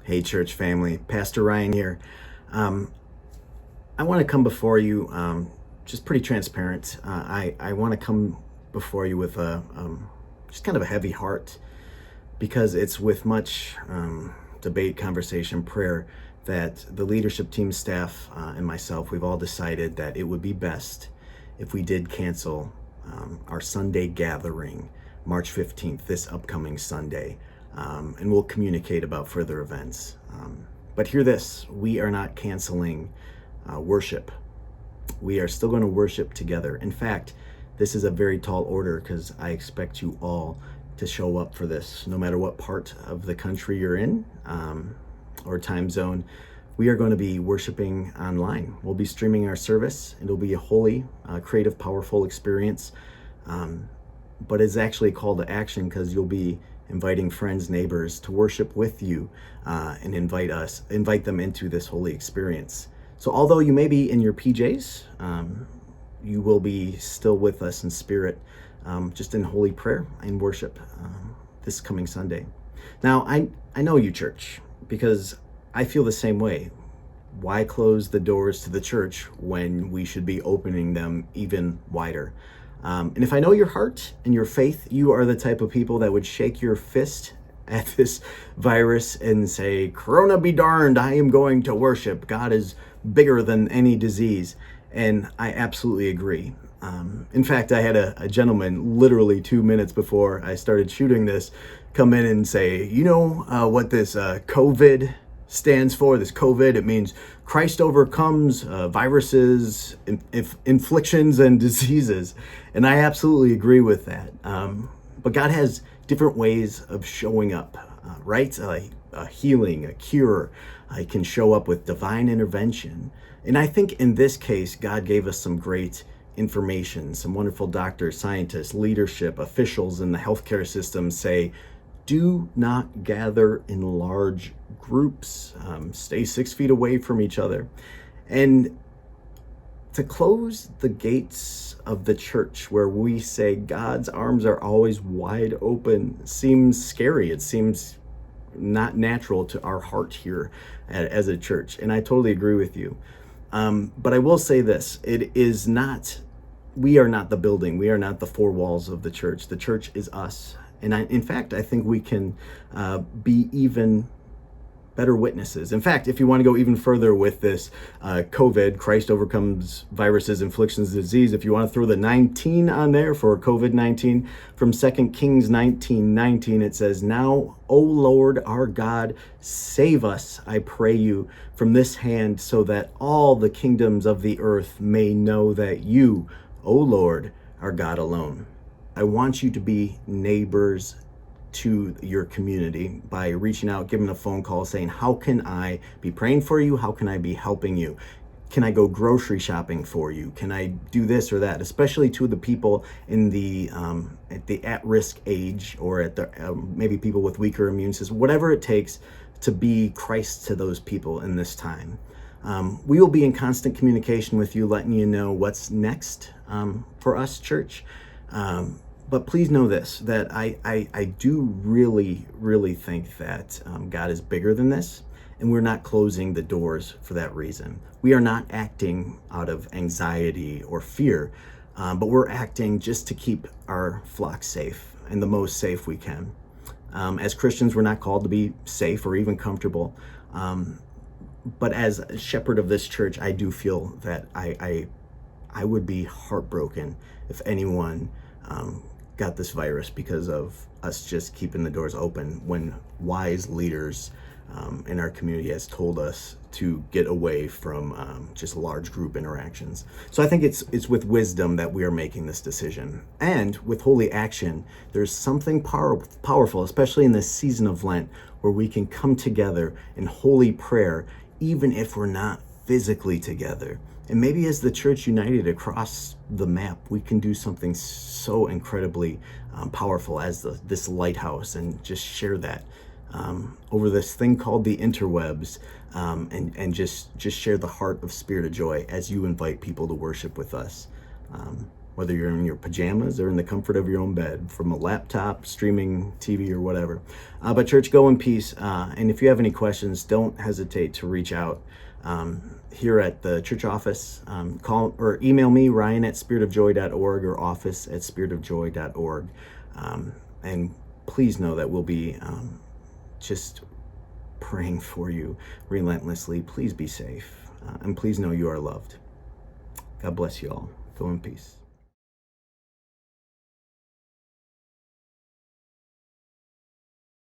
Hey, church family, Pastor Ryan here. I want to come before you, just pretty transparent. I want to come before you with a just kind of a heavy heart, because it's with much debate, conversation, prayer that the leadership team, staff, and myself, we've all decided that it would be best if we did cancel our Sunday gathering, March 15th, this upcoming Sunday. And we'll communicate about further events. But hear this, we are not canceling worship. We are still going to worship together. In fact, this is a very tall order, because I expect you all to show up for this, no matter what part of the country you're in or time zone. We are going to be worshiping online. We'll be streaming our service. It'll be a holy, creative, powerful experience. But it's actually a call to action, because you'll be inviting friends, neighbors to worship with you and invite them into this holy experience. So although you may be in your PJs, you will be still with us in spirit, just in holy prayer and worship this coming Sunday. Now, I know you, church, because I feel the same way. Why close the doors to the church when we should be opening them even wider? And if I know your heart and your faith, you are the type of people that would shake your fist at this virus and say, "Corona be darned, I am going to worship. God is bigger than any disease." And I absolutely agree. In fact, I had a gentleman literally 2 minutes before I started shooting this come in and say, what this COVID stands for? This COVID, it means Christ overcomes viruses, inflictions, and diseases. And I absolutely agree with that. But God has different ways of showing up, right? A healing, a cure. He can show up with divine intervention. And I think in this case, God gave us some great information. Some wonderful doctors, scientists, leadership, officials in the healthcare system say, do not gather in large groups. Stay 6 feet away from each other. And to close the gates of the church, where we say God's arms are always wide open, seems scary. It seems not natural to our heart here as a church. And I totally agree with you. But I will say this, we are not the building. We are not the four walls of the church. The church is us. And in fact, I think we can be even better witnesses. In fact, if you want to go even further with this COVID, Christ overcomes viruses, inflictions, disease, if you want to throw the 19 on there for COVID-19, from 2 Kings 19:19, it says, "Now, O Lord our God, save us, I pray you, from this hand, so that all the kingdoms of the earth may know that you, O Lord, are God alone." I want you to be neighbors to your community by reaching out, giving a phone call, saying, how can I be praying for you? How can I be helping you? Can I go grocery shopping for you? Can I do this or that? Especially to the people in the at-risk age, or at the maybe people with weaker immune systems, whatever it takes to be Christ to those people in this time. We will be in constant communication with you, letting you know what's next for us, church. But please know this, that I do really, really think that God is bigger than this, and we're not closing the doors for that reason. We are not acting out of anxiety or fear, but we're acting just to keep our flock safe, and the most safe we can. As Christians, we're not called to be safe or even comfortable. But as a shepherd of this church, I do feel that I would be heartbroken if anyone got this virus because of us just keeping the doors open, when wise leaders in our community has told us to get away from just large group interactions. So I think it's with wisdom that we are making this decision. And with holy action, there's something powerful, especially in this season of Lent, where we can come together in holy prayer, even if we're not physically together. And maybe as the church united across the map, we can do something so incredibly powerful as this lighthouse, and just share that over this thing called the interwebs, and just share the heart of Spirit of Joy as you invite people to worship with us. whether you're in your pajamas or in the comfort of your own bed, from a laptop, streaming TV, or whatever. But church, go in peace. And if you have any questions, don't hesitate to reach out here at the church office. Call or email me, ryan@spiritofjoy.org, or office@spiritofjoy.org. And please know that we'll be just praying for you relentlessly. Please be safe. And please know you are loved. God bless you all. Go in peace.